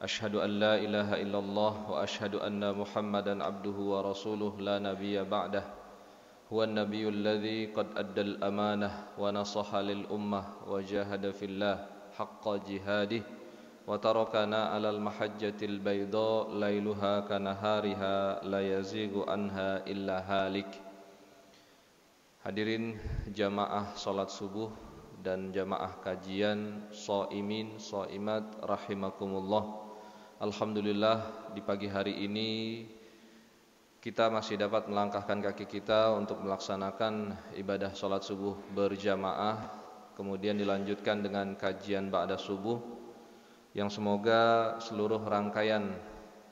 أشهد أن لا إله إلا الله وأشهد أن محمدا عبده ورسوله لا نبي بعده هو النبي الذي قد أدى الأمانة ونصح للأمة وجاهد في الله حق جهاده وتركنا على المحجة البيضاء ليلها كنهارها لا يزيغ عنها إلا هالك. Hadirin jamaah salat subuh dan jamaah kajian shaimin shaimat rahimakumullah. Alhamdulillah di pagi hari ini kita masih dapat melangkahkan kaki kita untuk melaksanakan ibadah salat subuh berjamaah, kemudian dilanjutkan dengan kajian ba'da subuh yang semoga seluruh rangkaian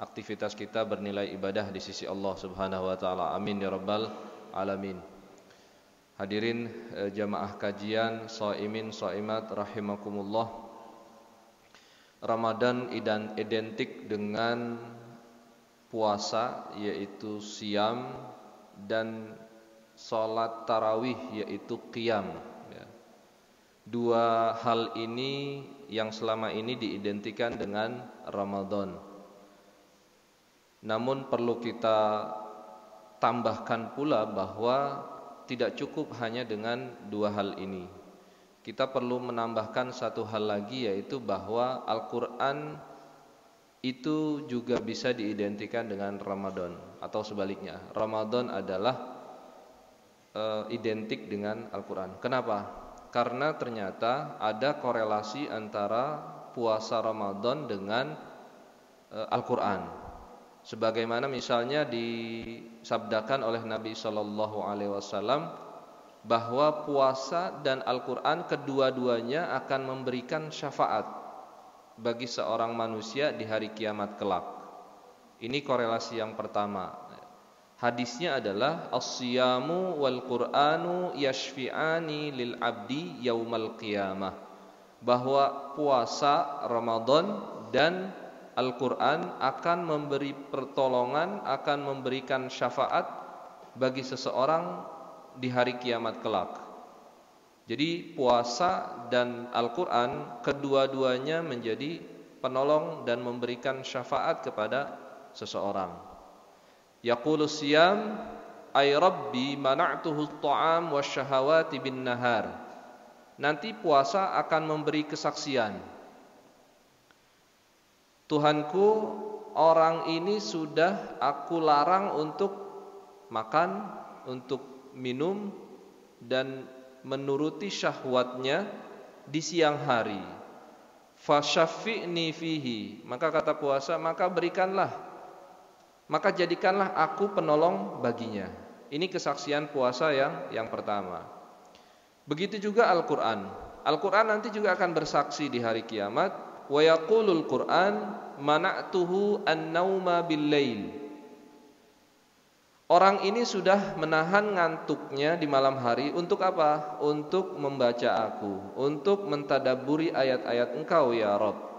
aktivitas kita bernilai ibadah di sisi Allah Subhanahu wa taala. Amin ya rabbal alamin. Hadirin jamaah kajian shaimin shaimat rahimakumullah. Ramadan identik dengan puasa yaitu siam dan salat tarawih yaitu qiyam. Dua hal ini yang selama ini diidentikan dengan Ramadan. Namun perlu kita tambahkan pula bahwa tidak cukup hanya dengan dua hal ini. Kita perlu menambahkan satu hal lagi, yaitu bahwa Al-Quran itu juga bisa diidentikan dengan Ramadan. Atau sebaliknya, Ramadan adalah identik dengan Al-Quran. Kenapa? Karena ternyata ada korelasi antara puasa Ramadan dengan Al-Quran. Sebagaimana misalnya disabdakan oleh Nabi Shallallahu Alaihi Wasallam bahwa puasa dan Al-Quran kedua-duanya akan memberikan syafaat bagi seorang manusia di hari kiamat kelak. Ini korelasi yang pertama. Hadisnya adalah as-siyamu wal Qur'anu yashfi'ani lil abdi yaumal qiyamah. Bahwa puasa Ramadan dan Al-Quran akan memberi pertolongan, akan memberikan syafaat bagi seseorang di hari kiamat kelak. Jadi puasa dan Al-Quran kedua-duanya menjadi penolong dan memberikan syafaat kepada seseorang. Yaqulu siyam ay rabbi mana'tuhu at-ta'am wasyahawati bin nahar. Nanti puasa akan memberi kesaksian, Tuhanku, orang ini sudah aku larang untuk makan, untuk minum dan menuruti syahwatnya di siang hari. Fasyafi'ni fihi. Maka kata puasa, maka berikanlah, maka jadikanlah aku penolong baginya. Ini kesaksian puasa yang pertama. Begitu juga Al-Quran. Al-Quran nanti juga akan bersaksi di hari kiamat. Wa yaqulul Qur'an mana'tuhu an-nauma bil-lail. Orang ini sudah menahan ngantuknya di malam hari untuk apa? Untuk membaca aku, untuk mentadabburi ayat-ayat Engkau ya Rabb.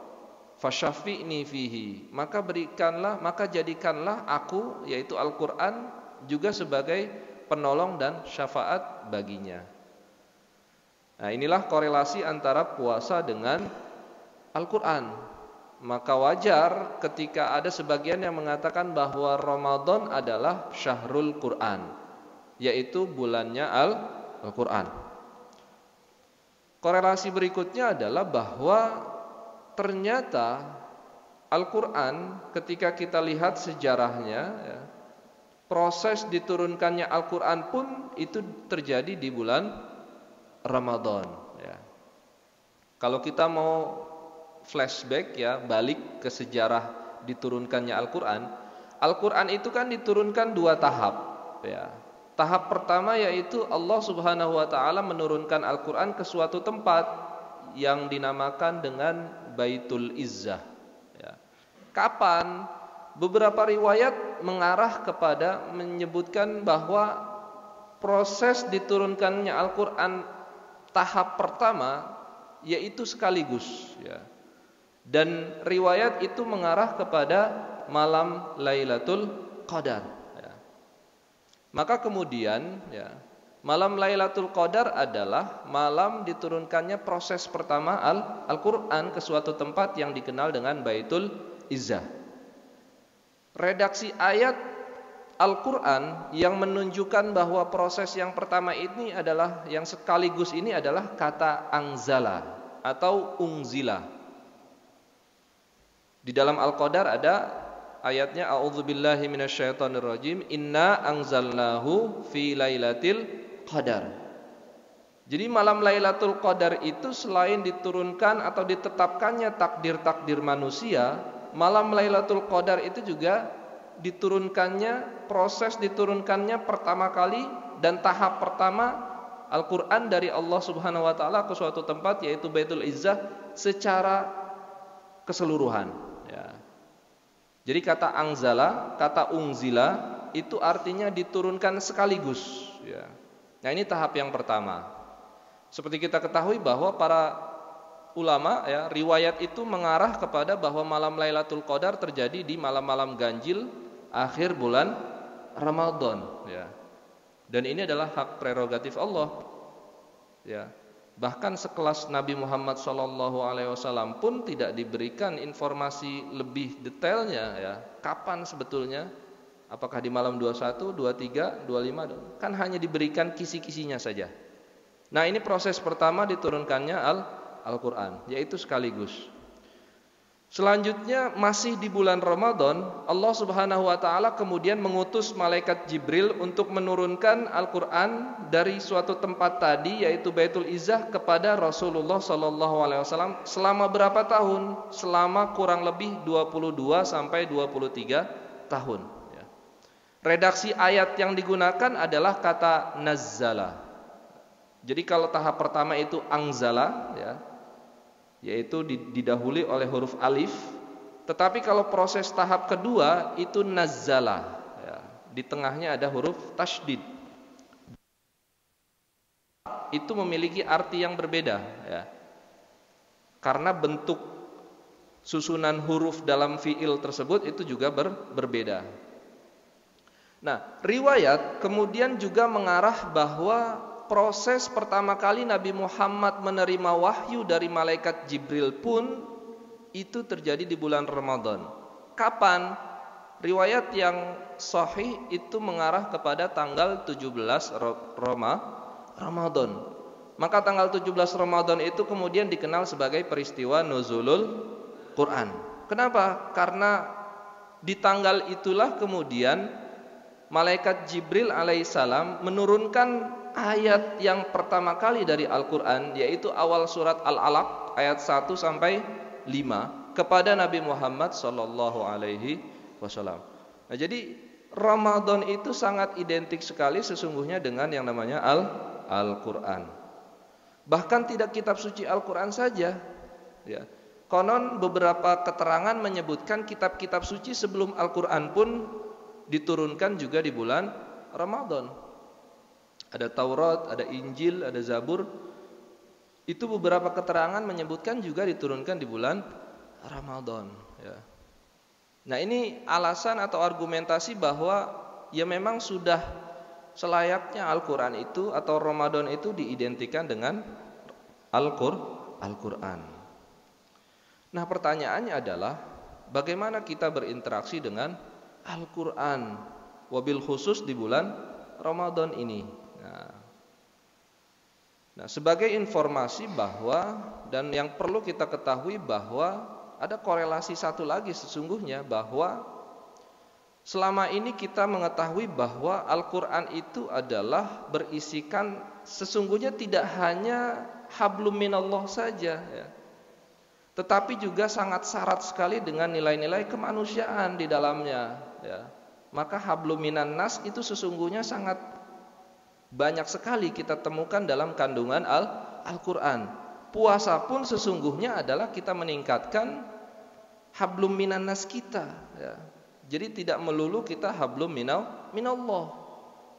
Fasyafi'ni fihi. Maka berikanlah, maka jadikanlah aku, yaitu Al-Qur'an, juga sebagai penolong dan syafaat baginya. Nah, inilah korelasi antara puasa dengan Al-Quran. Maka wajar ketika ada sebagian yang mengatakan bahwa Ramadan adalah syahrul Quran, yaitu bulannya Al-Quran. Korelasi berikutnya adalah bahwa ternyata Al-Quran, ketika kita lihat sejarahnya, proses diturunkannya Al-Quran pun itu terjadi di bulan Ramadan. Kalau kita mau flashback balik ke sejarah diturunkannya Al-Quran. Al-Quran itu kan diturunkan dua tahap. Tahap pertama yaitu Allah Subhanahu wa taala menurunkan Al-Quran ke suatu tempat yang dinamakan dengan Baitul Izzah. Kapan? Beberapa riwayat mengarah kepada menyebutkan bahwa proses diturunkannya Al-Quran tahap pertama yaitu sekaligus. Dan riwayat itu mengarah kepada malam Lailatul Qadar. Maka kemudian Malam Lailatul Qadar adalah malam diturunkannya proses pertama Al-Quran ke suatu tempat yang dikenal dengan Baitul Izzah. Redaksi ayat Al-Quran yang menunjukkan bahwa proses yang pertama ini adalah, yang sekaligus ini adalah kata anzala atau unzila. Di dalam Al-Qadar ada ayatnya a'udzubillahi minasyaitonirrajim, inna anzalnahu fi lailatil qadar. Jadi malam Lailatul Qadar itu selain diturunkan atau ditetapkannya takdir-takdir manusia, malam Lailatul Qadar itu juga proses diturunkannya pertama kali dan tahap pertama Al-Quran dari Allah Subhanahu wa Ta'ala ke suatu tempat, yaitu Baitul Izzah, secara keseluruhan, ya. Jadi kata anzala, kata unzila itu artinya diturunkan sekaligus, ya. Nah, ini tahap yang pertama. Seperti kita ketahui bahwa para ulama, ya, riwayat itu mengarah kepada bahwa malam Lailatul Qadar terjadi di malam-malam ganjil akhir bulan Ramadan, ya. Dan ini adalah hak prerogatif Allah, ya. Bahkan sekelas Nabi Muhammad SAW pun tidak diberikan informasi lebih detailnya, ya, kapan sebetulnya, apakah di malam 21, 23, 25, kan hanya diberikan kisi-kisinya saja. Nah, ini proses pertama diturunkannya Al-Quran, yaitu sekaligus. Selanjutnya masih di bulan Ramadan, Allah Subhanahu wa Ta'ala kemudian mengutus malaikat Jibril untuk menurunkan Al-Quran dari suatu tempat tadi, yaitu Baitul Izzah, kepada Rasulullah SAW selama berapa tahun? Selama kurang lebih 22 sampai 23 tahun. Redaksi ayat yang digunakan adalah kata nazzala. Jadi kalau tahap pertama itu anzala, ya, yaitu didahului oleh huruf alif. Tetapi kalau proses tahap kedua itu nazzala, ya, di tengahnya ada huruf tasydid. Itu memiliki arti yang berbeda, ya. Karena bentuk susunan huruf dalam fiil tersebut itu juga berbeda. Nah, riwayat kemudian juga mengarah bahwa proses pertama kali Nabi Muhammad menerima wahyu dari malaikat Jibril pun itu terjadi di bulan Ramadan. Kapan? Riwayat yang sahih itu mengarah kepada tanggal 17 Ramadan. Maka tanggal 17 Ramadan itu kemudian dikenal sebagai peristiwa nuzulul Quran. Kenapa? Karena di tanggal itulah kemudian malaikat Jibril alaihissalam menurunkan ayat yang pertama kali dari Al-Quran, yaitu awal surat Al-Alaq ayat 1 sampai 5 kepada Nabi Muhammad sallallahu alaihi wasallam. Nah, jadi Ramadan itu sangat identik sekali sesungguhnya dengan yang namanya Al-Quran. Bahkan tidak kitab suci Al-Quran saja, ya. Konon beberapa keterangan menyebutkan kitab-kitab suci sebelum Al-Quran pun diturunkan juga di bulan Ramadan. Ada Taurat, ada Injil, ada Zabur. Itu beberapa keterangan menyebutkan juga diturunkan di bulan Ramadan, ya. Nah, ini alasan atau argumentasi bahwa ya memang sudah selayaknya Al-Quran itu atau Ramadan itu diidentikan dengan Al-Quran. Nah, pertanyaannya adalah bagaimana kita berinteraksi dengan Al-Quran, wabil khusus di bulan Ramadan ini. Nah, sebagai informasi bahwa, dan yang perlu kita ketahui bahwa ada korelasi satu lagi sesungguhnya, bahwa selama ini kita mengetahui bahwa Al-Quran itu adalah berisikan sesungguhnya tidak hanya hablum minallah saja, ya, tetapi juga sangat syarat sekali dengan nilai-nilai kemanusiaan di dalamnya, ya. Maka hablum minan nas itu sesungguhnya sangat banyak sekali kita temukan dalam kandungan Al-Quran. Puasa pun sesungguhnya adalah kita meningkatkan hablum minan nas kita, ya. Jadi tidak melulu kita hablum minallah.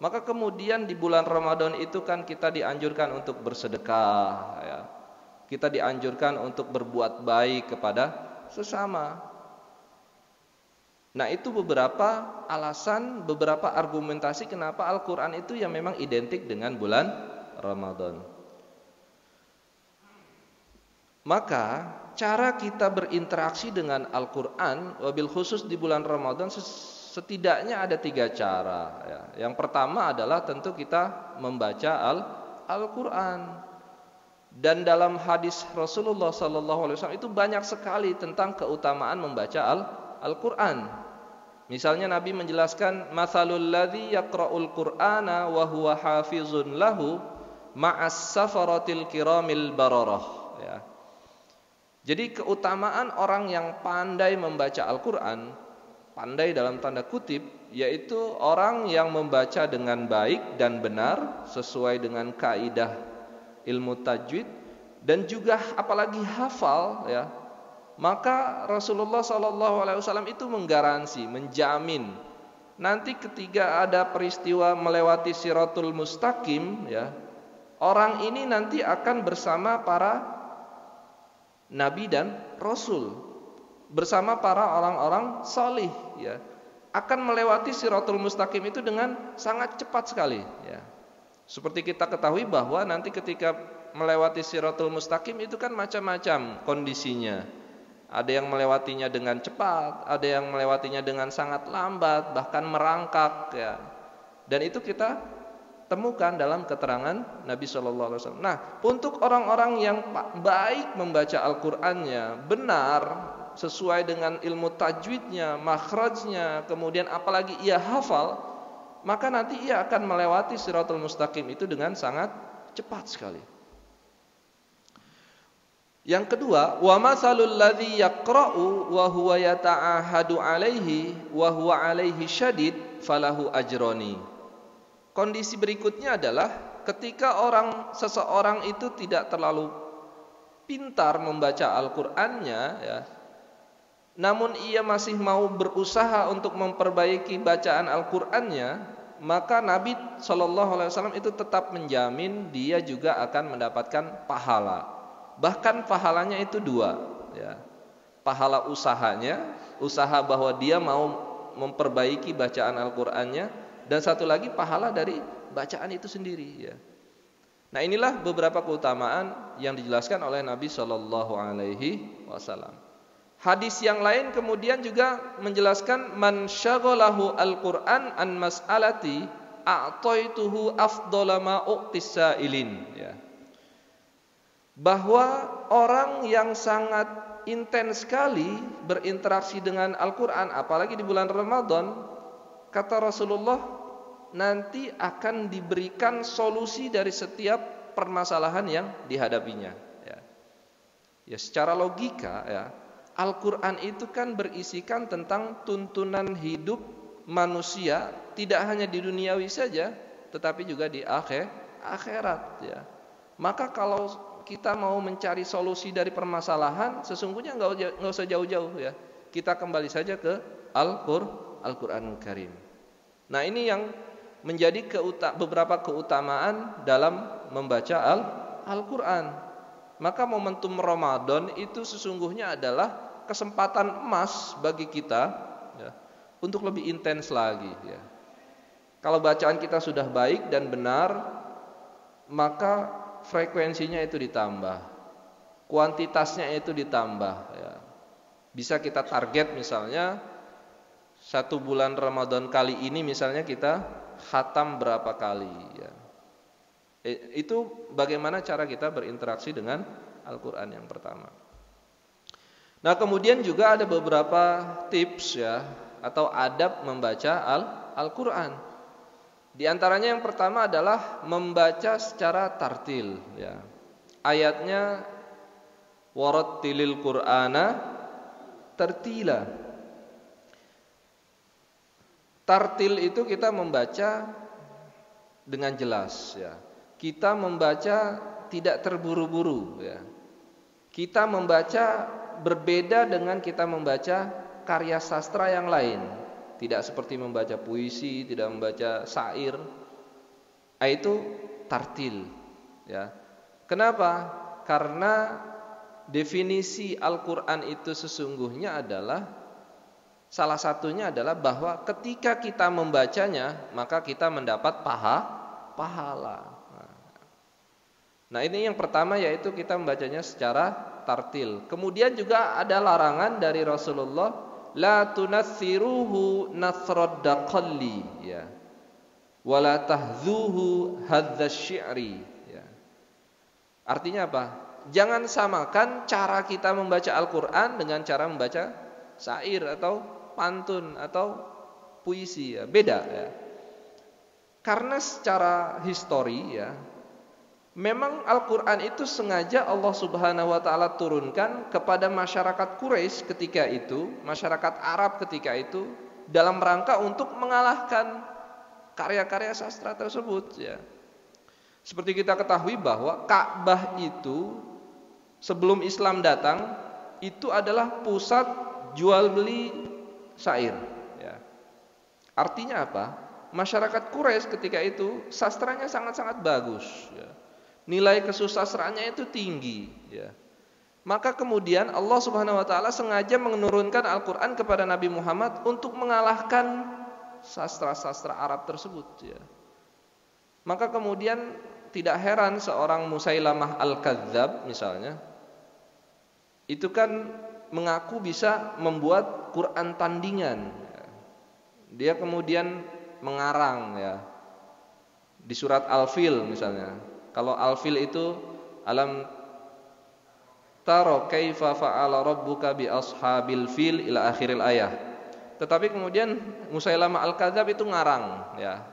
Maka kemudian di bulan Ramadan itu kan kita dianjurkan untuk bersedekah, ya. Kita kita dianjurkan untuk berbuat baik kepada sesama. Nah, itu beberapa alasan, beberapa argumentasi kenapa Al-Quran itu yang memang identik dengan bulan Ramadan. Maka cara kita berinteraksi dengan Al-Quran, wabil khusus di bulan Ramadan, setidaknya ada 3 cara ya. Yang pertama adalah tentu kita membaca Al-Quran. Dan dalam hadis Rasulullah SAW itu banyak sekali tentang keutamaan membaca Al-Quran. Misalnya Nabi menjelaskan, mathalul ladzi yaqra'ul Qur'ana wa huwa hafizun lahu ma'as safaratil kiramil bararah ya. Jadi keutamaan orang yang pandai membaca Al-Quran, pandai dalam tanda kutip, yaitu orang yang membaca dengan baik dan benar sesuai dengan kaidah ilmu tajwid, dan juga apalagi hafal ya. Maka Rasulullah SAW itu menggaransi, menjamin nanti ketika ada peristiwa melewati Siratul Mustaqim ya, orang ini nanti akan bersama para nabi dan rasul, bersama para orang-orang salih ya, akan melewati Siratul Mustaqim itu dengan sangat cepat sekali ya. Seperti kita ketahui bahwa nanti ketika melewati Siratul Mustaqim itu kan macam-macam kondisinya. Ada yang melewatinya dengan cepat, ada yang melewatinya dengan sangat lambat, bahkan merangkak ya. Dan itu kita temukan dalam keterangan Nabi SAW. Nah, untuk orang-orang yang baik membaca Al-Qur'annya, benar sesuai dengan ilmu tajwidnya, makhrajnya, kemudian apalagi ia hafal, maka nanti ia akan melewati Siratul Mustaqim itu dengan sangat cepat sekali. Yang kedua, wa matsalul ladzi yaqra'u wa huwa yata'ahadu 'alaihi wa huwa 'alaihi syadid falahu ajrani. Kondisi berikutnya adalah ketika seseorang itu tidak terlalu pintar membaca Al-Qur'annya ya, namun ia masih mau berusaha untuk memperbaiki bacaan Al-Qur'annya, maka Nabi SAW itu tetap menjamin dia juga akan mendapatkan pahala. Bahkan pahalanya itu 2 ya. Pahala usahanya, usaha bahwa dia mau memperbaiki bacaan Al-Qur'annya, dan satu lagi pahala dari bacaan itu sendiri ya. Nah, inilah beberapa keutamaan yang dijelaskan oleh Nabi SAW. Hadis yang lain kemudian juga menjelaskan, man syaghalahu Al-Qur'an an mas'alati a'taituhu afdhala ma u'tis sa'ilin ya. Bahwa orang yang sangat intens sekali berinteraksi dengan Al-Quran, apalagi di bulan Ramadan, kata Rasulullah, nanti akan diberikan solusi dari setiap permasalahan yang dihadapinya ya. Ya, secara logika ya, Al-Quran itu kan berisikan tentang tuntunan hidup manusia, tidak hanya di duniawi saja, tetapi juga di akhirat ya. Maka kalau kita mau mencari solusi dari permasalahan, sesungguhnya nggak usah jauh-jauh ya. Kita kembali saja ke Al-Qur'anul Karim. Nah, ini yang menjadi beberapa keutamaan dalam membaca Al-Qur'an. Maka momentum Ramadan itu sesungguhnya adalah kesempatan emas bagi kita ya, untuk lebih intens lagi ya. Kalau bacaan kita sudah baik dan benar, maka frekuensinya itu ditambah, kuantitasnya itu ditambah ya. Bisa kita target misalnya 1 bulan Ramadan kali ini misalnya kita khatam berapa kali ya. Itu bagaimana cara kita berinteraksi dengan Al-Qur'an yang pertama. Nah, kemudian juga ada beberapa tips ya, atau adab membaca Al-Qur'an. Di antaranya yang pertama adalah membaca secara tartil ya. Ayatnya warattilil Qur'ana tartila. Tartil itu kita membaca dengan jelas ya. Kita membaca tidak terburu-buru ya. Kita membaca berbeda dengan kita membaca karya sastra yang lain. Tidak seperti membaca puisi, tidak membaca syair. Itu tartil ya. Kenapa? Karena definisi Al-Qur'an itu sesungguhnya adalah Salah satunya adalah bahwa ketika kita membacanya, maka kita mendapat pahala. Nah, ini yang pertama, yaitu kita membacanya secara tartil. Kemudian juga ada larangan dari Rasulullah, la tunatsiruhu nasrad daqalli, ya. Wala tahzuhu hadzas syi'ri, ya. Artinya apa? Jangan samakan cara kita membaca Al-Qur'an dengan cara membaca syair atau pantun atau puisi, ya. Beda, ya. Karena secara histori, ya, memang Al-Quran itu sengaja Allah Subhanahu wa ta'ala turunkan kepada masyarakat Quraisy ketika itu, masyarakat Arab ketika itu, dalam rangka untuk mengalahkan karya-karya sastra tersebut, ya. Seperti kita ketahui bahwa Ka'bah itu sebelum Islam datang itu adalah pusat jual beli syair, ya. Artinya apa? Masyarakat Quraisy ketika itu sastranya sangat-sangat bagus, ya. Nilai kesusastraannya itu tinggi, ya. Maka kemudian Allah Subhanahu wa ta'ala sengaja menurunkan Al-Quran kepada Nabi Muhammad untuk mengalahkan sastra-sastra Arab tersebut, ya. Maka kemudian tidak heran seorang Musailamah Al-Kadzab misalnya, itu kan mengaku bisa membuat Quran tandingan, ya. Dia kemudian mengarang, ya, di surat Al-Fil misalnya. Kalau Al-Fil itu alam taro kaifa fa'ala rabbuka bi ashabil fil ila akhiril ayah. Tetapi kemudian Musailamah Al-Kadzab itu ngarang, ya.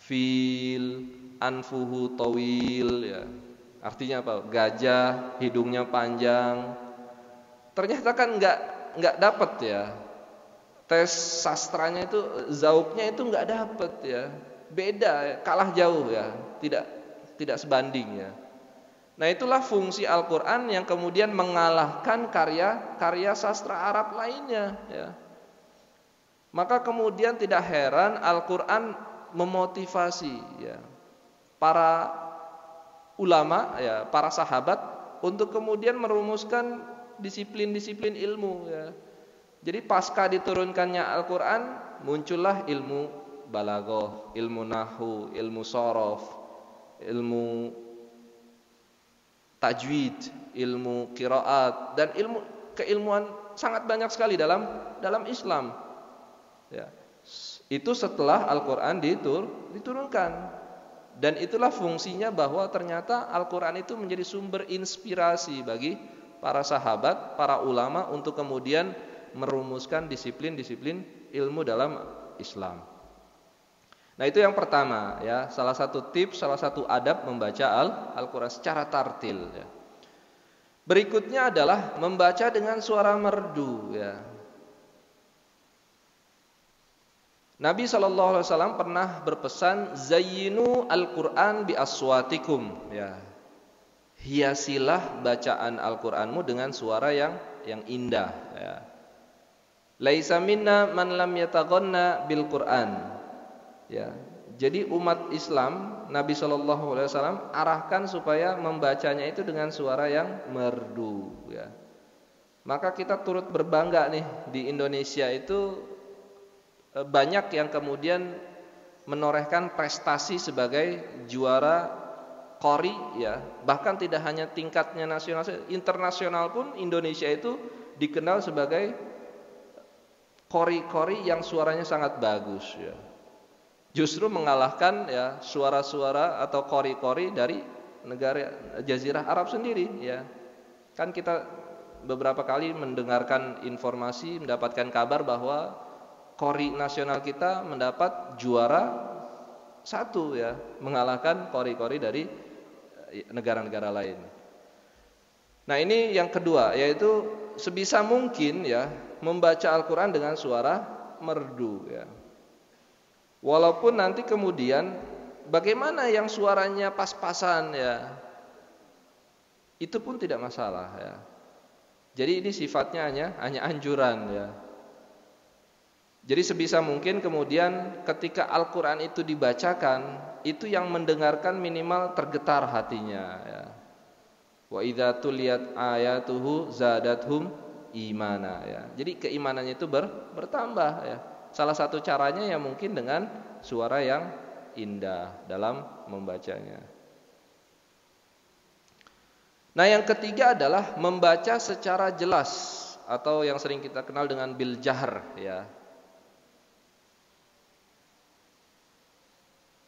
Fil anfuhu tawil, ya. Artinya apa? Gajah hidungnya panjang. Ternyata kan enggak dapat, ya. Tes sastranya itu, zauknya itu enggak dapat, ya. Beda, kalah jauh, ya. Tidak sebanding, ya. Nah, itulah fungsi Al-Quran yang kemudian mengalahkan karya sastra Arab lainnya, ya. Maka kemudian tidak heran Al-Quran memotivasi, ya, para ulama, ya, para sahabat untuk kemudian merumuskan disiplin-disiplin ilmu, ya. Jadi pasca diturunkannya Al-Quran, muncullah ilmu balaghah, ilmu nahwu, ilmu shorof, ilmu tajwid, ilmu qiraat, dan keilmuan sangat banyak sekali dalam Islam, ya. Itu setelah Al-Quran diturunkan. Dan itulah fungsinya bahwa ternyata Al-Quran itu menjadi sumber inspirasi bagi para sahabat, para ulama untuk kemudian merumuskan disiplin-disiplin ilmu dalam Islam. Nah, itu yang pertama, ya, salah satu tips, salah satu adab membaca Al-Quran secara tartil, ya. Berikutnya adalah membaca dengan suara merdu, ya. Nabi SAW pernah berpesan, zayyinu Al-Quran bi aswatikum, ya. Hiasilah bacaan Al-Quranmu dengan suara yang indah, ya. Laisa minna man lam yataghanna bil Quran. Ya, jadi umat Islam, Nabi SAW arahkan supaya membacanya itu dengan suara yang merdu, ya. Maka kita turut berbangga nih, di Indonesia itu banyak yang kemudian menorehkan prestasi sebagai juara qori, ya. Bahkan tidak hanya tingkatnya nasional, internasional pun Indonesia itu dikenal sebagai qori-qori yang suaranya sangat bagus, ya. Justru mengalahkan, ya, suara-suara atau qori-qori dari negara Jazirah Arab sendiri, ya. Kan kita beberapa kali mendengarkan informasi, mendapatkan kabar bahwa qori nasional kita mendapat juara 1, ya, mengalahkan qori-qori dari negara-negara lain. Nah, ini yang kedua, yaitu sebisa mungkin, ya, membaca Al-Quran dengan suara merdu, ya. Walaupun nanti kemudian bagaimana yang suaranya pas-pasan, ya, itu pun tidak masalah, ya. Jadi ini sifatnya hanya anjuran, ya. Jadi sebisa mungkin kemudian ketika Al-Quran itu dibacakan, itu yang mendengarkan minimal tergetar hatinya, ya. Wa idza tuliyat ayatuhu zadathum imana ya. Jadi keimanannya itu bertambah ya. Salah satu caranya ya mungkin dengan suara yang indah dalam membacanya. Nah, yang ketiga adalah membaca secara jelas atau yang sering kita kenal dengan bil jahr ya.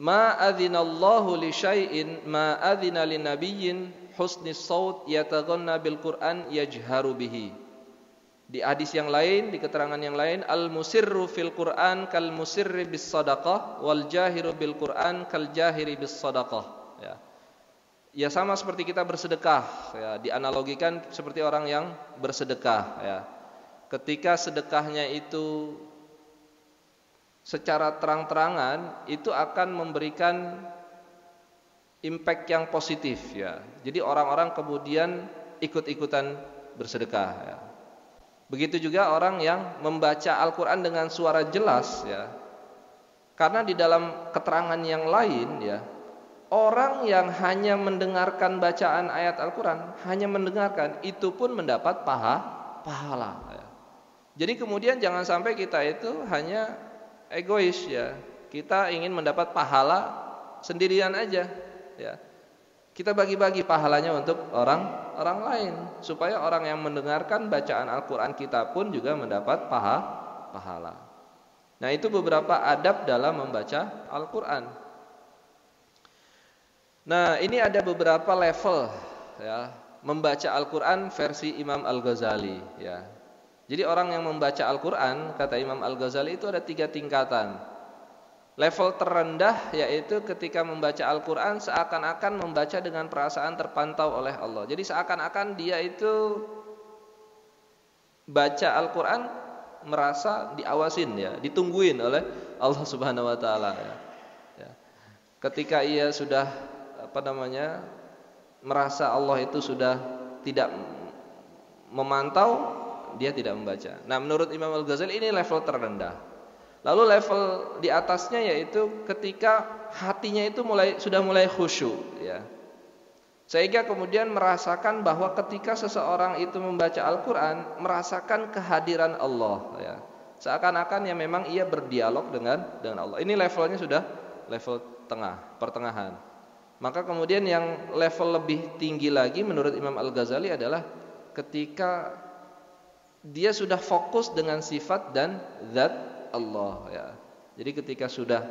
Ma adzinallahu li syai'in ma adzina lin nabiyyin husnis saut yataghanna bil Qur'an yajharu bihi. Di hadis yang lain, di keterangan yang lain, al musirru fil Qur'an kal musirri bis sadaqah wal jahiru bil Qur'an kal jahiri bis sadaqah ya. Ya sama seperti kita bersedekah ya, dianalogikan seperti orang yang bersedekah ya. Ketika sedekahnya itu secara terang-terangan itu akan memberikan impact yang positif ya. Jadi orang-orang kemudian ikut-ikutan bersedekah ya. Begitu juga orang yang membaca Al-Qur'an dengan suara jelas ya. Karena di dalam keterangan yang lain ya, orang yang hanya mendengarkan bacaan ayat Al-Qur'an, hanya mendengarkan, itu pun mendapat pahala ya. Jadi kemudian jangan sampai kita itu hanya egois ya. Kita ingin mendapat pahala sendirian aja ya. Kita bagi-bagi pahalanya untuk orang lain supaya orang yang mendengarkan bacaan Al-Qur'an kita pun juga mendapat pahala. Nah, itu beberapa adab dalam membaca Al-Qur'an. Nah, ini ada beberapa level ya, membaca Al-Qur'an versi Imam Al-Ghazali ya. Jadi orang yang membaca Al-Qur'an, kata Imam Al-Ghazali, itu ada 3 tingkatan. Level terendah yaitu ketika membaca Al-Qur'an seakan-akan membaca dengan perasaan terpantau oleh Allah. Jadi seakan-akan dia itu baca Al-Qur'an merasa diawasin ya, ditungguin oleh Allah Subhanahu wa taala ya. Ketika ia sudah merasa Allah itu sudah tidak memantau, dia tidak membaca. Nah, menurut Imam Al-Ghazali ini level terendah. Lalu level di atasnya yaitu ketika hatinya itu sudah mulai khusyuk ya. Sehingga kemudian merasakan bahwa ketika seseorang itu membaca Al-Qur'an merasakan kehadiran Allah ya. Seakan-akan ya memang ia berdialog dengan Allah. Ini levelnya sudah level pertengahan. Maka kemudian yang level lebih tinggi lagi menurut Imam Al-Ghazali adalah ketika dia sudah fokus dengan sifat dan zat Allah ya. Jadi ketika sudah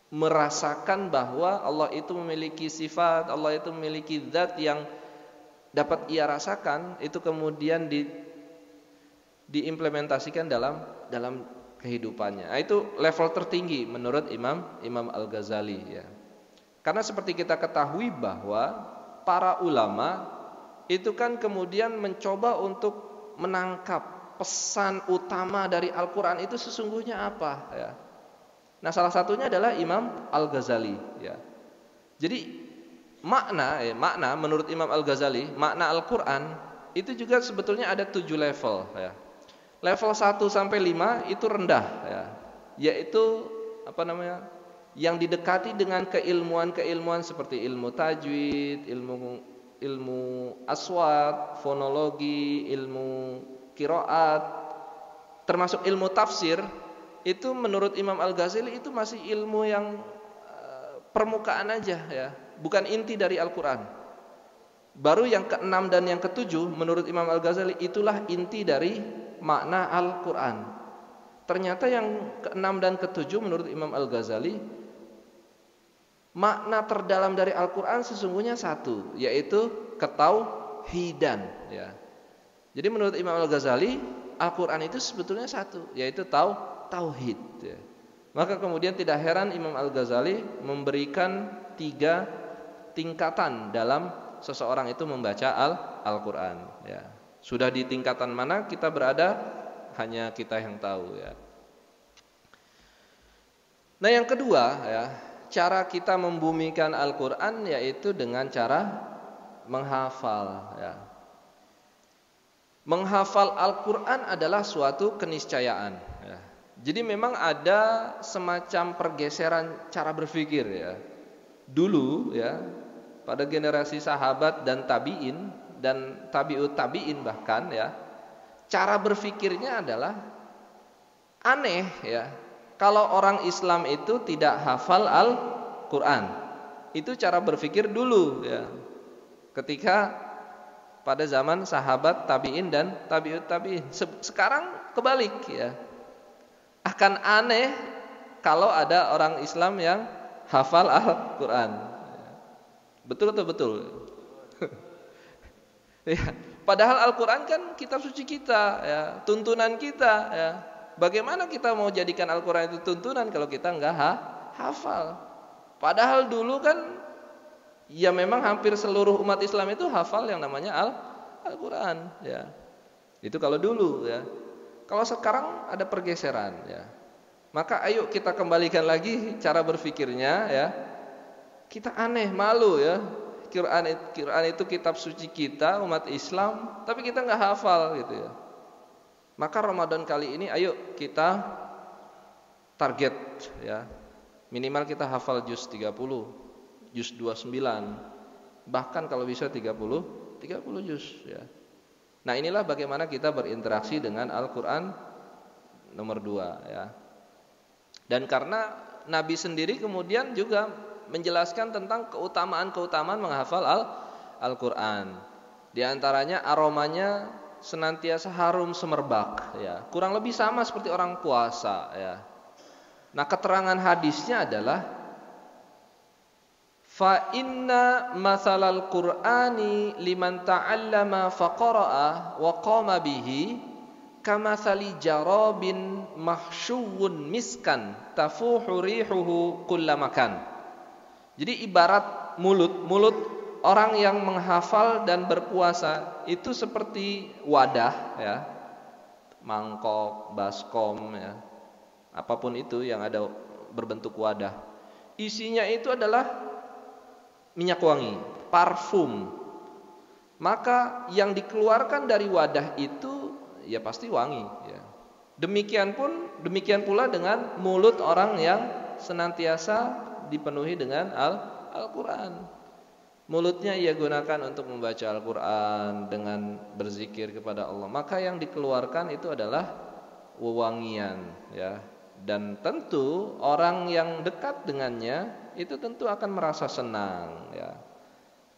merasakan bahwa Allah itu memiliki sifat, Allah itu memiliki zat yang dapat ia rasakan, itu kemudian diimplementasikan dalam kehidupannya. Nah, itu level tertinggi menurut Imam Al-Ghazali ya. Karena seperti kita ketahui bahwa para ulama itu kan kemudian mencoba untuk menangkap pesan utama dari Al-Qur'an itu sesungguhnya apa ya. Nah, salah satunya adalah Imam Al-Ghazali ya. Jadi makna menurut Imam Al-Ghazali, makna Al-Qur'an itu juga sebetulnya ada 7 level ya. Level 1 sampai 5 itu rendah ya. Yaitu yang didekati dengan keilmuan seperti ilmu tajwid, ilmu aswat, fonologi, ilmu qiraat, termasuk ilmu tafsir. Itu menurut Imam Al-Ghazali itu masih ilmu yang permukaan aja ya, bukan inti dari Al-Qur'an. Baru yang ke-6 dan yang ke-7 menurut Imam Al-Ghazali itulah inti dari makna Al-Qur'an. Ternyata yang ke-6 dan ke-7 menurut Imam Al-Ghazali makna terdalam dari Al-Qur'an sesungguhnya satu, yaitu ketauhidan ya. Jadi menurut Imam Al-Ghazali Al-Qur'an itu sebetulnya satu, yaitu tauhid ya. Maka kemudian tidak heran Imam Al-Ghazali memberikan 3 tingkatan dalam seseorang itu membaca Al-Qur'an ya. Sudah di tingkatan mana kita berada hanya kita yang tahu ya. Nah, yang kedua ya, cara kita membumikan Al-Qur'an yaitu dengan cara menghafal ya. Menghafal Al-Qur'an adalah suatu keniscayaan ya. Jadi memang ada semacam pergeseran cara berpikir ya. Dulu ya, pada generasi sahabat dan tabi'in, dan tabi'ut tabi'in bahkan ya, cara berpikirnya adalah aneh ya. Kalau orang Islam itu tidak hafal Al-Qur'an. Itu cara berpikir dulu ya. Ketika pada zaman sahabat tabi'in dan tabi'ut tabi'in. Sekarang kebalik ya. Akan aneh kalau ada orang Islam yang hafal Al-Qur'an. Betul atau betul? Ya, padahal Al-Qur'an kan kitab suci kita ya, tuntunan kita ya. Bagaimana kita mau jadikan Al-Qur'an itu tuntunan kalau kita enggak hafal? Padahal dulu kan ya memang hampir seluruh umat Islam itu hafal yang namanya Al-Qur'an ya. Itu kalau dulu ya. Kalau sekarang ada pergeseran ya. Maka ayo kita kembalikan lagi cara berpikirnya ya. Kita aneh, malu ya. Quran itu kitab suci kita umat Islam, tapi kita enggak hafal gitu ya. Maka Ramadan kali ini ayo kita target ya. Minimal kita hafal juz 30, juz 29. Bahkan kalau bisa 30 juz ya. Nah, inilah bagaimana kita berinteraksi dengan Al-Qur'an nomor 2 ya. Dan karena Nabi sendiri kemudian juga menjelaskan tentang keutamaan-keutamaan menghafal Al-Qur'an. Di antaranya aromanya senantiasa harum semerbak ya. Kurang lebih sama seperti orang puasa ya. Nah, keterangan hadisnya adalah fa inna matsalal qur'ani liman ta'allama faqara'a wa qama bihi kamatsali jarabin mahsyuwun miskan tafuhu rihuhu kullamakan. Jadi ibarat mulut orang yang menghafal dan berpuasa itu seperti wadah ya, mangkok, baskom ya, apapun itu yang ada berbentuk wadah. Isinya itu adalah minyak wangi, parfum. Maka yang dikeluarkan dari wadah itu ya pasti wangi ya. Demikian pula dengan mulut orang yang senantiasa dipenuhi dengan Al-Qur'an. Mulutnya ia gunakan untuk membaca Al-Qur'an dengan berzikir kepada Allah. Maka yang dikeluarkan itu adalah wewangian ya. Dan tentu orang yang dekat dengannya itu tentu akan merasa senang ya.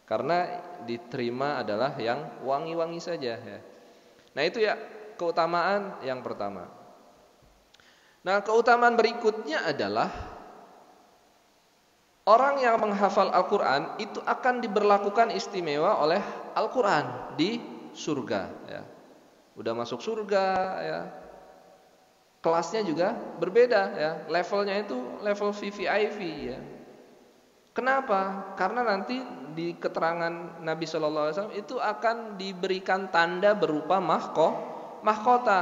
Karena diterima adalah yang wangi-wangi saja ya. Nah, itu ya keutamaan yang pertama. Nah, keutamaan berikutnya adalah orang yang menghafal Al-Qur'an itu akan diberlakukan istimewa oleh Al-Qur'an di surga ya. Udah masuk surga ya. Kelasnya juga berbeda ya. Levelnya itu level VVIP ya. Kenapa? Karena nanti di keterangan Nabi SAW itu akan diberikan tanda berupa mahkota.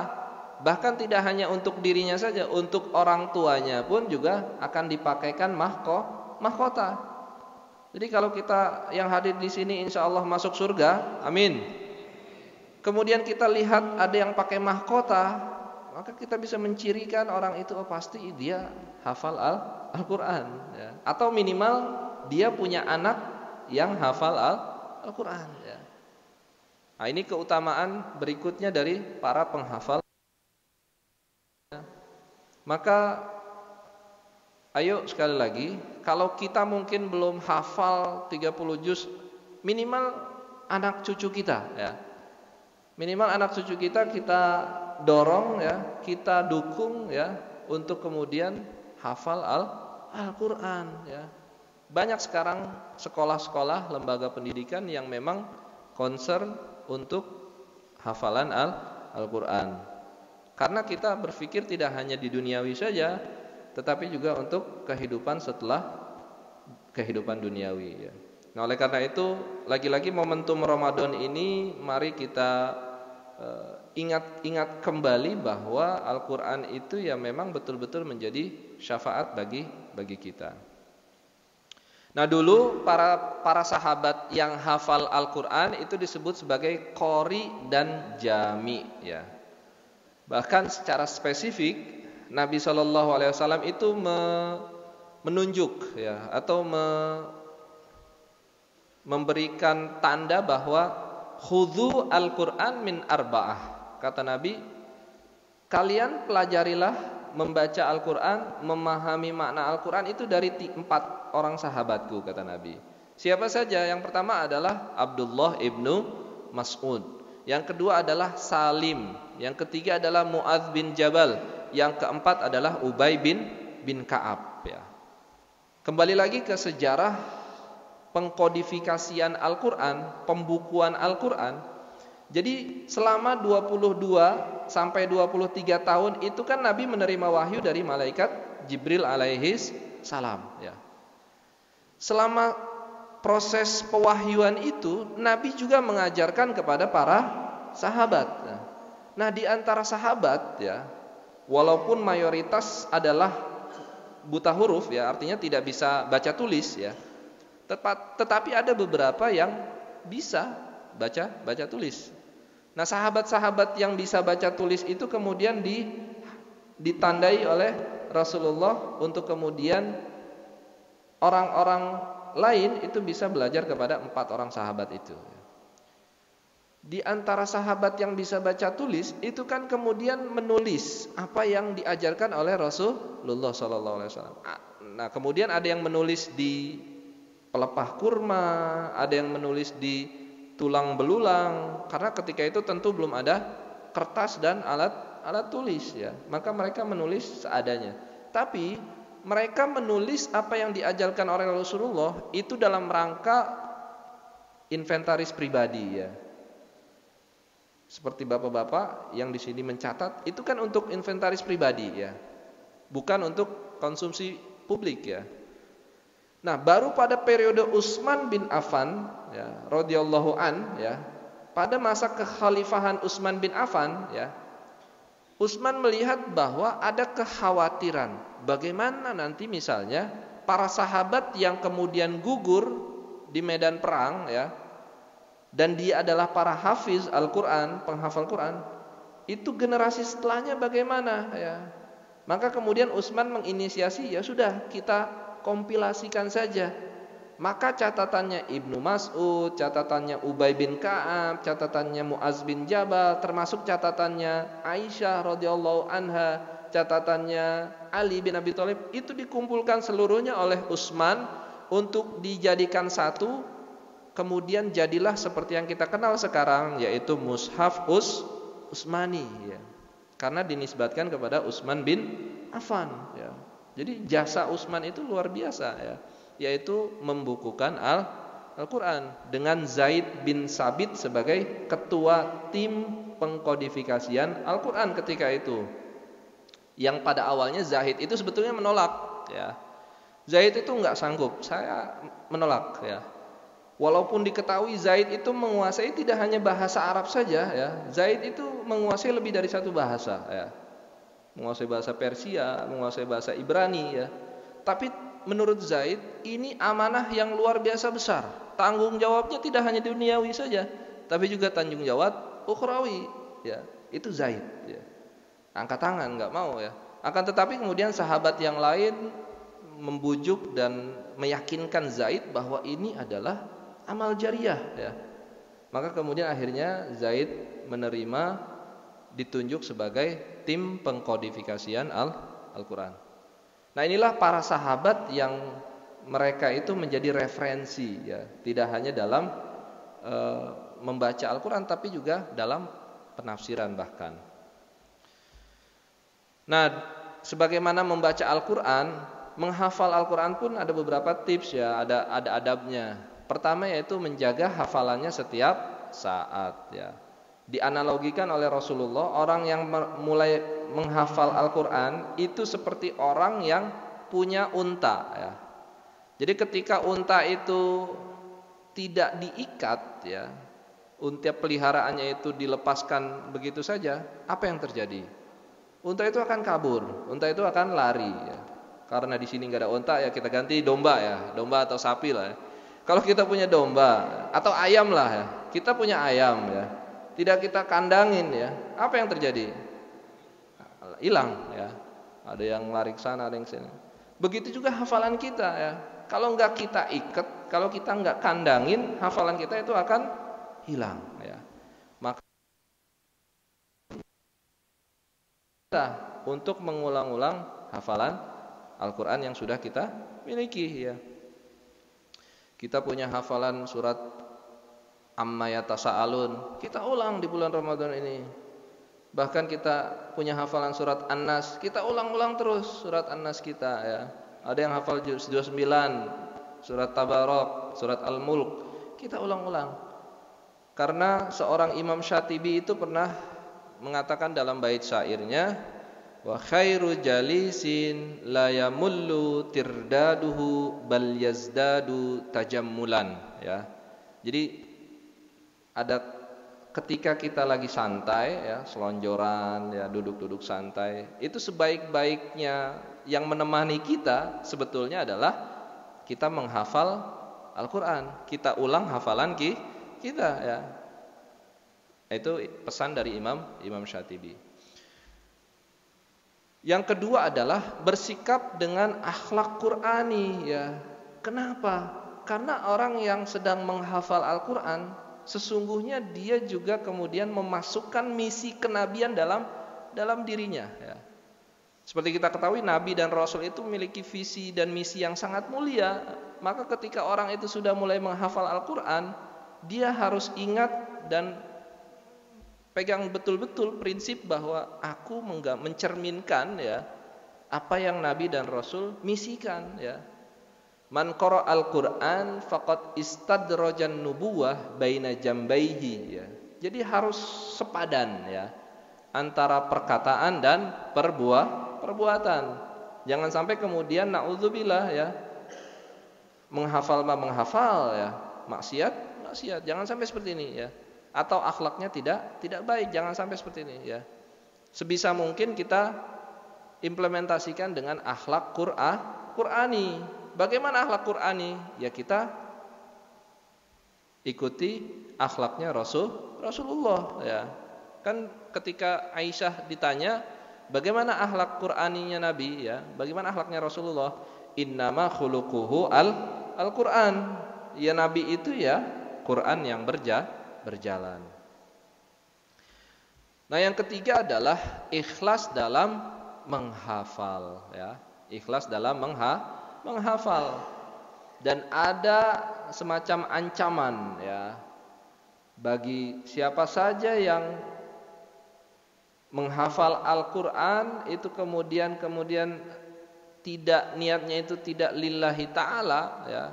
Bahkan tidak hanya untuk dirinya saja, untuk orang tuanya pun juga akan dipakaikan mahkota. Jadi kalau kita yang hadir di sini insya Allah masuk surga, amin. Kemudian kita lihat ada yang pakai mahkota, maka kita bisa mencirikan orang itu pasti dia hafal Al-Qur'an ya. Atau minimal dia punya anak yang hafal Al-Qur'an ya. Nah, ini keutamaan berikutnya dari para penghafal. Maka ayo sekali lagi, kalau kita mungkin belum hafal 30 juz, minimal anak cucu kita ya. Minimal anak cucu kita dorong ya, kita dukung ya untuk kemudian hafal Al-Qur'an ya. Banyak sekarang sekolah-sekolah, lembaga pendidikan yang memang concern untuk hafalan Al-Qur'an. Karena kita berpikir tidak hanya di duniawi saja, tetapi juga untuk kehidupan setelah kehidupan duniawi ya. Nah, oleh karena itu lagi-lagi momentum Ramadan ini mari kita ingat kembali bahwa Al-Qur'an itu ya memang betul-betul menjadi syafaat bagi kita. Nah, dulu para sahabat yang hafal Al-Qur'an itu disebut sebagai qori dan jami ya. Bahkan secara spesifik Nabi SAW itu menunjuk ya, atau memberikan tanda bahwa khudhu al-Qur'an min arba'ah. Kata Nabi, kalian pelajarilah membaca Al-Qur'an, memahami makna Al-Qur'an itu dari 4 orang sahabatku, kata Nabi. Siapa saja? Yang pertama adalah Abdullah ibnu Mas'ud. Yang kedua adalah Salim. Yang ketiga adalah Mu'adz bin Jabal. Yang keempat adalah Ubay bin Ka'ab, ya. Kembali lagi ke sejarah pengkodifikasian Al-Qur'an, pembukuan Al-Qur'an. Jadi selama 22 sampai 23 tahun itu kan Nabi menerima wahyu dari malaikat Jibril alaihis salam, ya. Selama proses pewahyuan itu Nabi juga mengajarkan kepada para sahabat. Nah, di antara sahabat, ya, walaupun mayoritas adalah buta huruf, ya, artinya tidak bisa baca tulis, ya. Tetapi ada beberapa yang bisa baca tulis. Nah, sahabat-sahabat yang bisa baca tulis itu kemudian ditandai oleh Rasulullah untuk kemudian orang-orang lain itu bisa belajar kepada 4 orang sahabat itu. Di antara sahabat yang bisa baca tulis itu kan kemudian menulis apa yang diajarkan oleh Rasulullah SAW. Nah, kemudian ada yang menulis di pelepah kurma, ada yang menulis di tulang belulang, karena ketika itu tentu belum ada kertas dan alat tulis, ya. Maka mereka menulis seadanya. Tapi mereka menulis apa yang diajarkan oleh Rasulullah itu dalam rangka inventaris pribadi, ya. Seperti bapak-bapak yang di sini mencatat, itu kan untuk inventaris pribadi, ya. Bukan untuk konsumsi publik, ya. Nah, baru pada periode Utsman bin Affan, ya, radhiyallahu an, ya, pada masa kekhalifahan Utsman bin Affan, ya, Utsman melihat bahwa ada kekhawatiran bagaimana nanti misalnya para sahabat yang kemudian gugur di medan perang, ya, dan dia adalah para hafiz Al-Qur'an, penghafal Quran, itu generasi setelahnya bagaimana, ya. Maka kemudian Utsman menginisiasi, ya sudah, kita kompilasikan saja. Maka catatannya Ibnu Mas'ud, catatannya Ubay bin Ka'ab, catatannya Mu'adz bin Jabal, termasuk catatannya Aisyah radhiyallahu anha, catatannya Ali bin Abi Thalib, itu dikumpulkan seluruhnya oleh Utsman untuk dijadikan satu. Kemudian jadilah seperti yang kita kenal sekarang, yaitu Mushaf Utsmani, ya. Karena dinisbatkan kepada Utsman bin Affan, ya. Jadi jasa Utsman itu luar biasa, ya, yaitu membukukan Al-Qur'an dengan Zaid bin Sabit sebagai ketua tim pengkodifikasian Al-Qur'an ketika itu. Yang pada awalnya Zaid itu sebetulnya menolak, ya. Zaid itu enggak sanggup, saya menolak, ya. Walaupun diketahui Zaid itu menguasai tidak hanya bahasa Arab saja, ya. Zaid itu menguasai lebih dari satu bahasa, ya. Menguasai bahasa Persia, menguasai bahasa Ibrani, ya. Tapi menurut Zaid ini amanah yang luar biasa besar. Tanggung jawabnya tidak hanya duniawi saja, tapi juga tanggung jawab ukhrawi, ya. Itu Zaid, ya. Angkat tangan, enggak mau, ya. Akan tetapi kemudian sahabat yang lain membujuk dan meyakinkan Zaid bahwa ini adalah amal jariah, ya. Maka kemudian akhirnya Zaid menerima, ditunjuk sebagai tim pengkodifikasian Al-Qur'an. Nah, inilah para sahabat yang mereka itu menjadi referensi, ya, tidak hanya dalam membaca Al-Qur'an tapi juga dalam penafsiran bahkan. Nah, sebagaimana membaca Al-Qur'an, menghafal Al-Qur'an pun ada beberapa tips, ya, ada adabnya. Pertama yaitu menjaga hafalannya setiap saat, ya. Dianalogikan oleh Rasulullah, orang yang mulai menghafal Al-Qur'an itu seperti orang yang punya unta, ya. Jadi ketika unta itu tidak diikat, ya, unta peliharaannya itu dilepaskan begitu saja, apa yang terjadi? Unta itu akan kabur, unta itu akan lari, ya. Karena di sini nggak ada unta, ya kita ganti domba, ya, domba atau sapi lah, ya. Kalau kita punya domba atau ayam lah, ya, kita punya ayam, ya, tidak kita kandangin, ya, apa yang terjadi? Hilang, ya. Ada yang lari ke sana, ada yang sini. Begitu juga hafalan kita, ya. Kalau nggak kita ikat, kalau kita nggak kandangin, hafalan kita itu akan hilang, ya. untuk mengulang-ulang hafalan Al-Quran yang sudah kita miliki ya. Kita punya hafalan surat Amma Yatasaalun, kita ulang di bulan Ramadan ini. Bahkan kita punya hafalan surat An-Nas, kita ulang-ulang terus surat An-Nas kita ya. Ada yang hafal juz 29, surat Tabarak, surat Al-Mulk, kita ulang-ulang. Karena seorang Imam Syatibi itu pernah mengatakan dalam bait syairnya, wa khairu jalisin la yamullu tirdaduhu bal yazdadu tajammulan ya. Jadi ada ketika kita lagi santai ya, selonjoran ya, duduk-duduk santai, itu sebaik-baiknya yang menemani kita sebetulnya adalah kita menghafal Al-Qur'an, kita ulang hafalan kita ya. Itu pesan dari Imam Syatibi. Yang kedua adalah bersikap dengan akhlak Qur'ani ya. Kenapa? Karena orang yang sedang menghafal Al-Qur'an sesungguhnya dia juga kemudian memasukkan misi kenabian dalam dirinya ya. Seperti kita ketahui, Nabi dan Rasul itu memiliki visi dan misi yang sangat mulia. Maka ketika orang itu sudah mulai menghafal Al-Quran, dia harus ingat dan pegang betul-betul prinsip bahwa aku mencerminkan ya apa yang Nabi dan Rasul misikan ya. Man qara al-Qur'an faqad istadrajan nubuwah baina jambaihi ya. Jadi harus sepadan ya antara perkataan dan perbuatan. Jangan sampai kemudian naudzubillah ya menghafal ya, maksiat. Jangan sampai seperti ini ya. Atau akhlaknya tidak baik, jangan sampai seperti ini ya. Sebisa mungkin kita implementasikan dengan akhlak Qur'ani. Bagaimana akhlak Qur'ani? Ya kita ikuti akhlaknya Rasulullah ya. Kan ketika Aisyah ditanya, bagaimana akhlak Qur'aninya Nabi ya? Bagaimana akhlaknya Rasulullah? Innama khuluquhu al-Qur'an. Ya Nabi itu ya Qur'an yang berjalan. Nah, yang ketiga adalah ikhlas dalam menghafal ya. Ikhlas dalam menghafal. Dan ada semacam ancaman ya bagi siapa saja yang menghafal Al-Qur'an itu kemudian tidak, niatnya itu tidak lillahi ta'ala ya,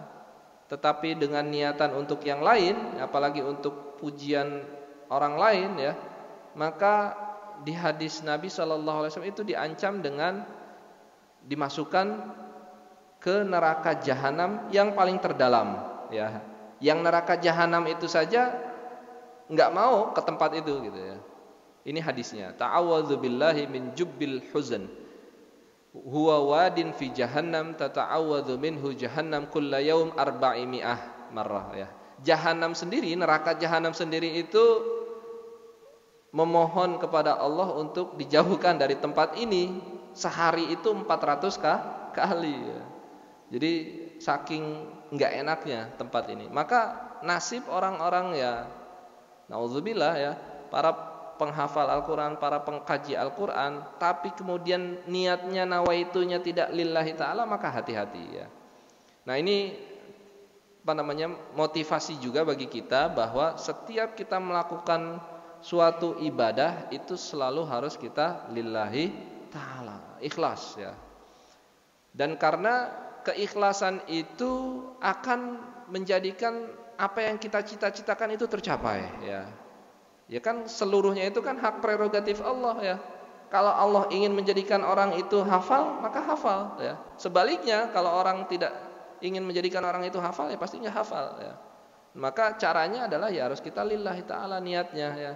tetapi dengan niatan untuk yang lain, apalagi untuk pujian orang lain ya, maka di hadis Nabi SAW itu diancam dengan dimasukkan ke neraka jahanam yang paling terdalam ya. Yang neraka jahanam itu saja enggak mau ke tempat itu gitu ya. Ini hadisnya, ta'awwadzu billahi min jubbil huzn huwa wadin fi jahannam tata'awwadzu minhu jahannam kulla yaum 400 marrah ya. Jahanam sendiri, neraka jahanam sendiri itu memohon kepada Allah untuk dijauhkan dari tempat ini sehari itu 400 kali ya. Jadi saking enggak enaknya tempat ini. Maka nasib orang-orang ya, naudzubillah ya, para penghafal Al-Quran, para pengkaji Al-Quran, tapi kemudian niatnya nawaitunya tidak lillahi ta'ala, maka hati-hati ya. Nah ini motivasi juga bagi kita bahwa setiap kita melakukan suatu ibadah itu selalu harus kita lillahi ta'ala, ikhlas ya. Dan karena keikhlasan itu akan menjadikan apa yang kita cita-citakan itu tercapai ya. Ya kan seluruhnya itu kan hak prerogatif Allah ya. Kalau Allah ingin menjadikan orang itu hafal, maka hafal ya. Sebaliknya kalau orang tidak ingin menjadikan orang itu hafal, ya pastinya hafal ya. Maka caranya adalah ya harus kita lillahi ta'ala niatnya ya.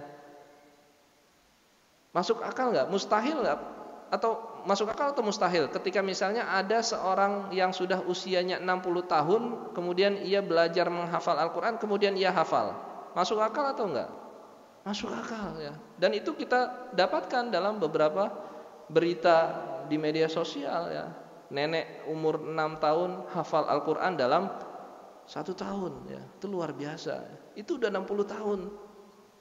Masuk akal enggak? Mustahil enggak? Atau masuk akal atau mustahil ketika misalnya ada seorang yang sudah usianya 60 tahun kemudian ia belajar menghafal Al-Quran kemudian ia hafal, masuk akal atau enggak? Masuk akal ya. Dan itu kita dapatkan dalam beberapa berita di media sosial ya. Nenek umur 6 tahun hafal Al-Quran dalam 1 tahun ya. Itu luar biasa. Itu udah 60 tahun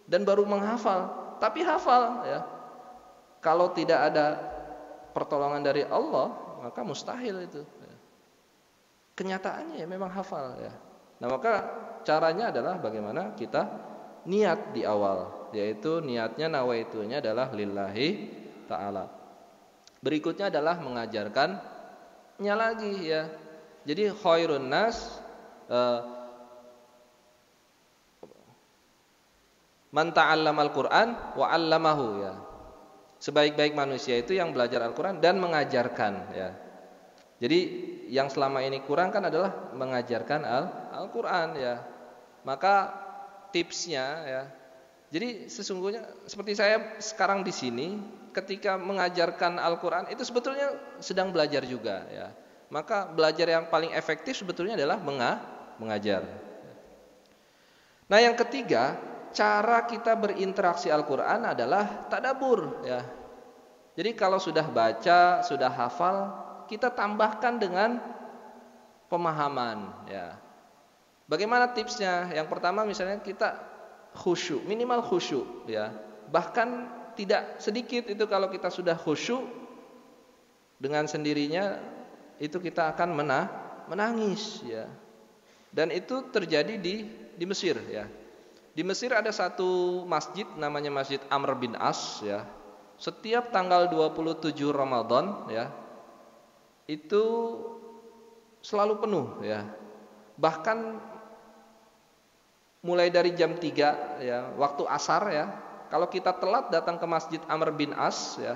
dan baru menghafal, tapi hafal ya. Kalau tidak ada pertolongan dari Allah, maka mustahil itu. Kenyataannya ya memang hafal ya. Nah, maka caranya adalah bagaimana kita niat di awal, yaitu niatnya nawaitunya adalah lillahi ta'ala. Berikutnya adalah mengajarkannya lagi ya. Jadi khairun nas man ta'allamal Qur'an wa 'allamahu ya. Sebaik-baik manusia itu yang belajar Al-Qur'an dan mengajarkan ya. Jadi yang selama ini kurang kan adalah mengajarkan Al-Qur'an ya. Maka tipsnya ya. Jadi sesungguhnya seperti saya sekarang di sini ketika mengajarkan Al-Qur'an itu sebetulnya sedang belajar juga ya. Maka belajar yang paling efektif sebetulnya adalah mengajar. Nah, yang ketiga, cara kita berinteraksi Al-Qur'an adalah tadabbur ya. Jadi kalau sudah baca, sudah hafal, kita tambahkan dengan pemahaman ya. Bagaimana tipsnya? Yang pertama misalnya kita khusyuk, minimal khusyuk ya. Bahkan tidak sedikit itu kalau kita sudah khusyuk dengan sendirinya itu kita akan menangis ya. Dan itu terjadi di Mesir ya. Di Mesir ada satu masjid namanya Masjid Amr bin As ya. Setiap tanggal 27 Ramadan ya, itu selalu penuh ya. Bahkan mulai dari jam 3 ya, waktu asar ya. Kalau kita telat datang ke Masjid Amr bin As ya,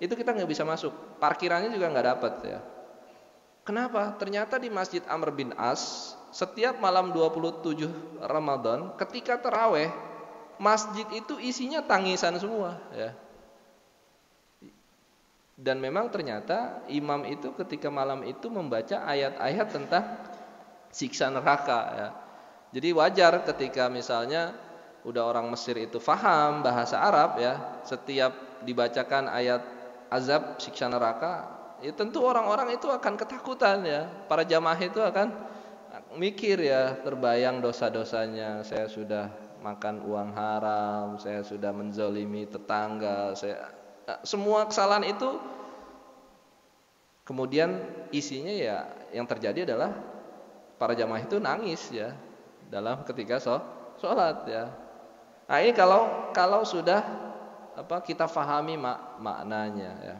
itu kita nggak bisa masuk. Parkirannya juga nggak dapat ya. Kenapa? Ternyata di Masjid Amr bin As setiap malam 27 Ramadan ketika taraweh, masjid itu isinya tangisan semua ya. Dan memang ternyata imam itu ketika malam itu membaca ayat-ayat tentang siksa neraka ya. Jadi wajar ketika misalnya udah orang Mesir itu faham bahasa Arab ya, setiap dibacakan ayat azab siksa neraka, ya tentu orang-orang itu akan ketakutan ya. Para jamaah itu akan mikir ya, terbayang dosa-dosanya. Saya sudah makan uang haram, saya sudah menzalimi tetangga, semua kesalahan itu. Kemudian isinya ya yang terjadi adalah para jamaah itu nangis ya dalam ketika sholat ya. Nah, ini kalau sudah kita fahami maknanya ya.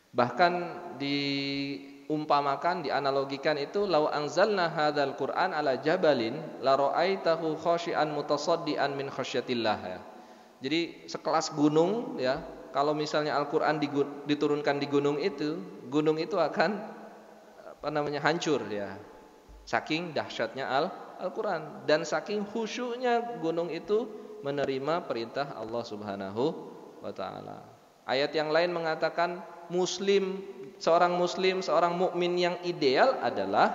Bahkan diumpamakan, dianalogikan itu lau anzalna hadzal Qur'an ala jabalin la ra'aitahu khashi'an mutasaddian min khasyatillah ya. Jadi sekelas gunung ya, kalau misalnya Al-Qur'an diturunkan di gunung itu akan hancur ya. Saking dahsyatnya Al-Qur'an dan saking khusyuknya gunung itu menerima perintah Allah Subhanahu wa taala. Ayat yang lain mengatakan seorang muslim, seorang mukmin yang ideal adalah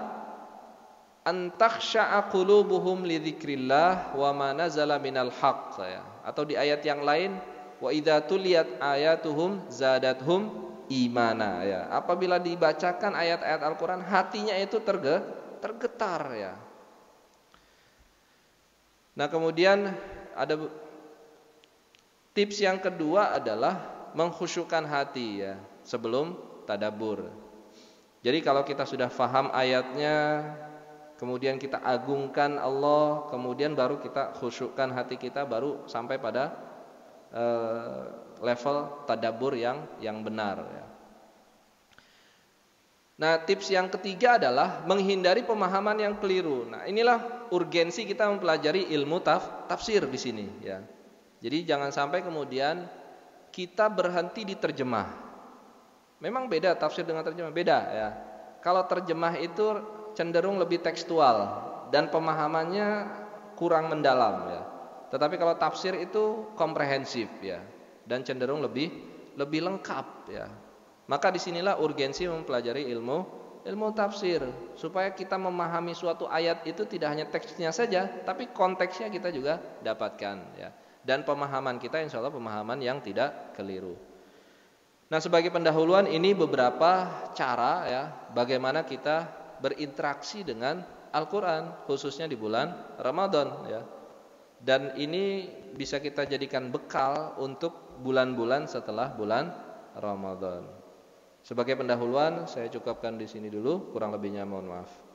antakhsha'a qulubuhum li dzikrillah wa ma nazala minal haqq ya. Atau di ayat yang lain wa idza tuliyat ayatuhum zadathum imana ya. Apabila dibacakan ayat-ayat Al-Qur'an hatinya itu tergetar ya. Nah, kemudian ada tips yang kedua adalah mengkhusyukkan hati ya sebelum tadabbur. Jadi kalau kita sudah faham ayatnya, kemudian kita agungkan Allah, kemudian baru kita khusyukkan hati kita, baru sampai pada level tadabbur yang benar ya. Nah, tips yang ketiga adalah menghindari pemahaman yang keliru. Nah, inilah urgensi kita mempelajari ilmu tafsir di sini ya. Jadi jangan sampai kemudian kita berhenti di terjemah. Memang beda tafsir dengan terjemah, beda ya. Kalau terjemah itu cenderung lebih tekstual dan pemahamannya kurang mendalam ya. Tetapi kalau tafsir itu komprehensif ya dan cenderung lebih lengkap ya. Maka disinilah urgensi mempelajari ilmu tafsir supaya kita memahami suatu ayat itu tidak hanya teksnya saja, tapi konteksnya kita juga dapatkan ya. Dan pemahaman kita insya Allah pemahaman yang tidak keliru. Nah, sebagai pendahuluan ini beberapa cara ya bagaimana kita berinteraksi dengan Al-Quran khususnya di bulan Ramadan ya. Dan ini bisa kita jadikan bekal untuk bulan-bulan setelah bulan Ramadan. Sebagai pendahuluan saya cukupkan di sini dulu, kurang lebihnya mohon maaf.